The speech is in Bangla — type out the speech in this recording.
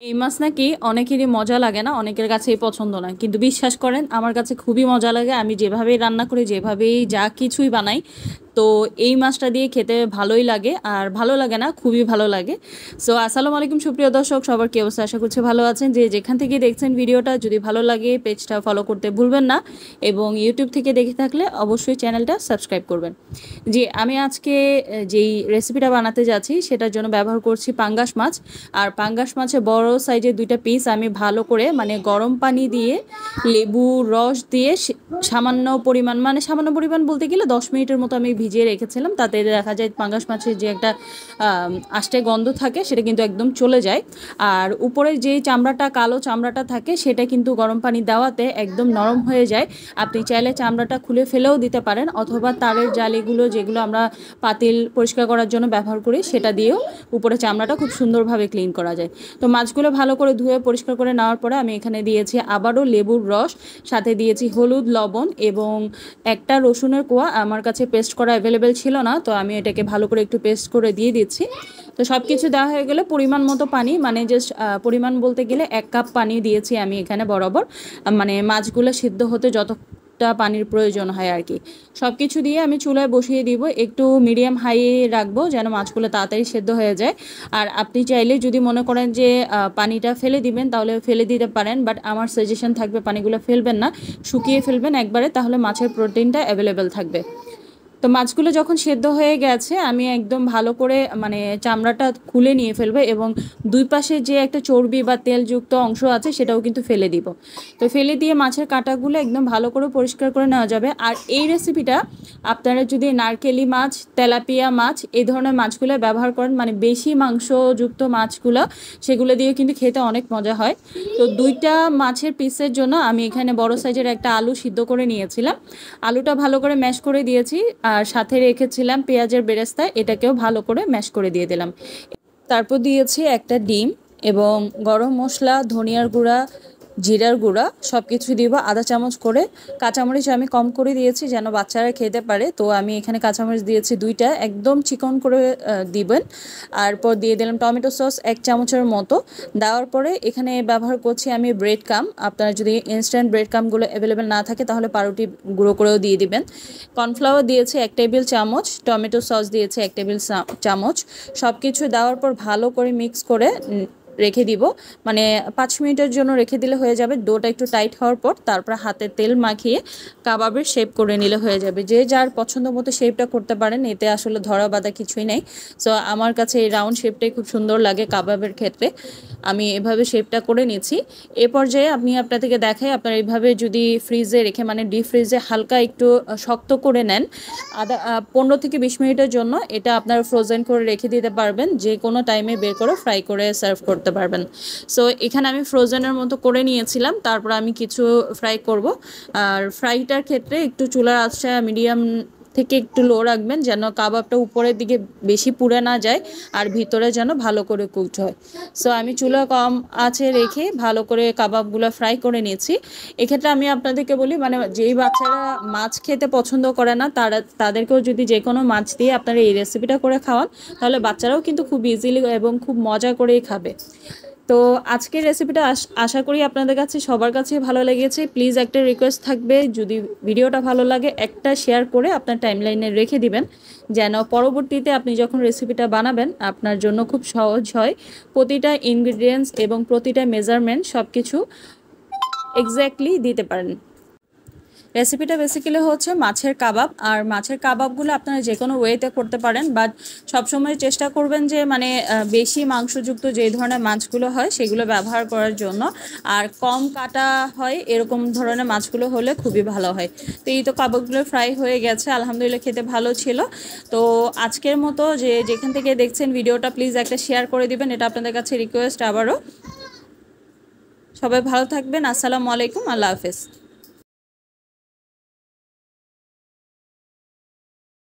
এই মাছ নাকি অনেকেরই মজা লাগে না, অনেকের কাছেই পছন্দ না, কিন্তু বিশ্বাস করেন আমার কাছে খুবই মজা লাগে। আমি যেভাবেই রান্না করি, যেভাবেই যা কিছুই বানাই, তো এই মাছটা দিয়ে খেতে ভালোই লাগে। আর ভালো লাগে না, খুবই ভালো লাগে। সো আসসালামু আলাইকুম সুপ্রিয় দর্শক, সবার কি অবস্থা? আশা করছি ভালো আছেন। যে যেখান থেকে দেখছেন ভিডিওটা, যদি ভালো লাগে পেজটা ফলো করতে ভুলবেন না, এবং ইউটিউব থেকে দেখে থাকলে অবশ্যই চ্যানেলটা সাবস্ক্রাইব করবেন। জি, আমি আজকে যেই রেসিপিটা বানাতে যাচ্ছি সেটার জন্য ব্যবহার করছি পাঙ্গাস মাছ। আর পাঙ্গাস মাছের বড় সাইজের 2টা পিস আমি ভালো করে গরম পানি দিয়ে লেবু রস দিয়ে সামান্য পরিমাণ বলতে গেলে 10 মিনিটের মতো আমি ভিজিয়ে রেখেছিলাম। তাতে দেখা যায় পাঙ্গাস মাছের যে একটা আষ্টে গন্ধ থাকে সেটা কিন্তু একদম চলে যায়। আর উপরে যে চামড়াটা, কালো চামড়াটা থাকে, সেটা কিন্তু গরম পানি দেওয়াতে একদম নরম হয়ে যায়। আপনি চাইলে চামড়াটা খুলে ফেলেও দিতে পারেন, অথবা তারের জালিগুলো যেগুলো আমরা পাতিল পরিষ্কার করার জন্য ব্যবহার করি সেটা দিয়েও উপরে চামড়াটা খুব সুন্দরভাবে ক্লিন করা যায়। তো মাছগুলো ভালো করে ধুয়ে পরিষ্কার করে নেওয়ার পরে আমি এখানে দিয়েছি আবারও লেবুর রস, সাথে দিয়েছি হলুদ, লবণ এবং একটা রসুনের কোয়া। আমার কাছে পেস্ট করা অ্যাভেলেবেল ছিল না, তো আমি এটাকে ভালো করে একটু পেস্ট করে দিয়ে দিচ্ছি। তো সব কিছু দেওয়া হয়ে গেলে পরিমাণ মতো পানি, জাস্ট পরিমাণ বলতে গেলে 1 কাপ পানি দিয়েছি আমি এখানে বরাবর, মাছগুলো সিদ্ধ হতে যতটা পানির প্রয়োজন হয় আর কি। সব কিছু দিয়ে আমি চুলায় বসিয়ে দিব, একটু মিডিয়াম হাই রাখবো যেন মাছগুলো তাড়াতাড়ি সেদ্ধ হয়ে যায়। আর আপনি চাইলে যদি মনে করেন যে পানিটা ফেলে দিবেন তাহলে ফেলে দিতে পারেন, বাট আমার সাজেশন থাকবে পানিগুলো ফেলবেন না, শুকিয়ে ফেলবেন একবারে, তাহলে মাছের প্রোটিনটা অ্যাভেলেবেল থাকবে। তো মাছগুলো যখন সেদ্ধ হয়ে গেছে আমি একদম ভালো করে চামড়াটা খুলে নিয়ে ফেলবো, এবং দুই পাশে যে একটা চর্বি বা তেলযুক্ত অংশ আছে সেটাও কিন্তু ফেলে দিব। তো ফেলে দিয়ে মাছের কাঁটাগুলো একদম ভালো করে পরিষ্কার করে নেওয়া যাবে। আর এই রেসিপিটা আপনারা যদি নারকেলি মাছ, তেলাপিয়া মাছ, এই ধরনের মাছগুলো ব্যবহার করেন, বেশি মাংসযুক্ত মাছগুলো, সেগুলো দিয়ে কিন্তু খেতে অনেক মজা হয়। তো 2টা মাছের পিসের জন্য আমি এখানে বড় সাইজের একটা আলু সিদ্ধ করে নিয়েছিলাম। আলুটা ভালো করে ম্যাশ করে দিয়েছি, আর সাথে রেখেছিলাম পেঁয়াজের বেরেস্তা, এটাকেও ভালো করে ম্যাশ করে দিয়ে দিলাম। তারপর দিয়েছি একটা ডিম, এবং গরম মশলা, ধনিয়ার গুঁড়া, জিরার গুঁড়া সব কিছু দিব 1/2 চামচ করে। কাঁচামরিচ আমি কম করে দিয়েছি যেন বাচ্চারা খেতে পারে, তো আমি এখানে কাঁচামরিচ দিয়েছি 2টা, একদম চিকন করে দিবেন। তারপর দিয়ে দিলাম টমেটো সস 1 চামচের মতো। দেওয়ার পরে এখানে ব্যবহার করছি আমি ব্রেড কাম। আপনারা যদি ইনস্ট্যান্ট ব্রেড কামগুলো অ্যাভেলেবেল না থাকে তাহলে পাউরুটি গুঁড়ো করেও দিয়ে দিবেন। কর্নফ্লাওয়ার দিয়েছি 1 টেবিল চামচ, টমেটো সস দিয়েছি 1 টেবিল চামচ। সব কিছু দেওয়ার পর ভালো করে মিক্স করে রেখে দিব, 5 মিনিটের জন্য রেখে দিলে হয়ে যাবে। ডোটা একটু টাইট হওয়ার পর তারপর হাতে তেল মাখিয়ে কাবাবের শেপ করে নিলে হয়ে যাবে। যে যার পছন্দ মতো শেপটা করতে পারেন, এতে আসলে ধরা বাঁধা কিছুই নেই। সো আমার কাছে এই রাউন্ড শেপটাই খুব সুন্দর লাগে কাবাবের ক্ষেত্রে, আমি এভাবে শেপটা করে নিচ্ছি। এ পর্যায়ে আমি আপনাদেরকে দেখাই, আপনারা এইভাবে যদি ফ্রিজে রেখে ডিপ ফ্রিজে হালকা একটু শক্ত করে নেন 15 থেকে 20 মিনিটের জন্য, এটা আপনারা ফ্রোজেন করে রেখে দিতে পারবেন, যে কোনো টাইমে বের করে ফ্রাই করে সার্ভ করতে পারবেন। সো এখানে আমি ফ্রোজেনের মতো করে নিয়েছিলাম, তারপর আমি কিছু ফ্রাই করব। আর ফ্রাইটার ক্ষেত্রে একটু চুলার আঁচটা মিডিয়াম থেকে একটু লো রাখবেন, যেন কাবাবটা উপরের দিকে বেশি পুড়ে না যায় আর ভিতরে যেন ভালো করে কুকড হয়। সো আমি চুলা কম আঁচে রেখে ভালো করে কাবাবগুলো ফ্রাই করে নিয়েছি। এক্ষেত্রে আমি আপনাদেরকে বলি, যেই বাচ্চারা মাছ খেতে পছন্দ করে না, তাদেরকেও যদি যে কোনো মাছ দিয়ে আপনারা এই রেসিপিটা করে খাওয়ান, তাহলে বাচ্চারাও কিন্তু খুব ইজিলি এবং খুব মজা করেই খাবে। তো আজকের রেসিপিটা আশা করি আপনাদের কাছে সবার কাছে ভালো লেগেছে। প্লিজ একটা রিকোয়েস্ট থাকবে, যদি ভিডিওটা ভালো লাগে একটা শেয়ার করে আপনার টাইমলাইনে রেখে দিবেন, যেন পরবর্তীতে আপনি যখন রেসিপিটা বানাবেন আপনার জন্য খুব সহজ হয়। প্রতিটা ইনগ্রিডিয়েন্টস এবং প্রতিটা মেজারমেন্ট সব কিছু এক্স্যাক্টলি দিতে পারেন। রেসিপিটা বেসিক্যালি হচ্ছে মাছের কাবাব, আর মাছের কাবাবগুলো আপনারা যে কোনো ওয়েতে করতে পারেন, বাট সবসময় চেষ্টা করবেন যে বেশি মাংসযুক্ত যে ধরনের মাছগুলো হয় সেগুলো ব্যবহার করার জন্য, আর কম কাটা হয় এরকম ধরনের মাছগুলো হলে খুবই ভালো হয়। তো এই তো কাবাবগুলো ফ্রাই হয়ে গেছে, আলহামদুলিল্লাহ খেতে ভালো ছিল। তো আজকের মতো যেখান থেকে দেখছেন ভিডিওটা, প্লিজ একটা শেয়ার করে দিবেন, এটা আপনাদের কাছে রিকোয়েস্ট আবারও। সবাই ভালো থাকবেন, আসসালামু আলাইকুম, আল্লাহ হাফেজ।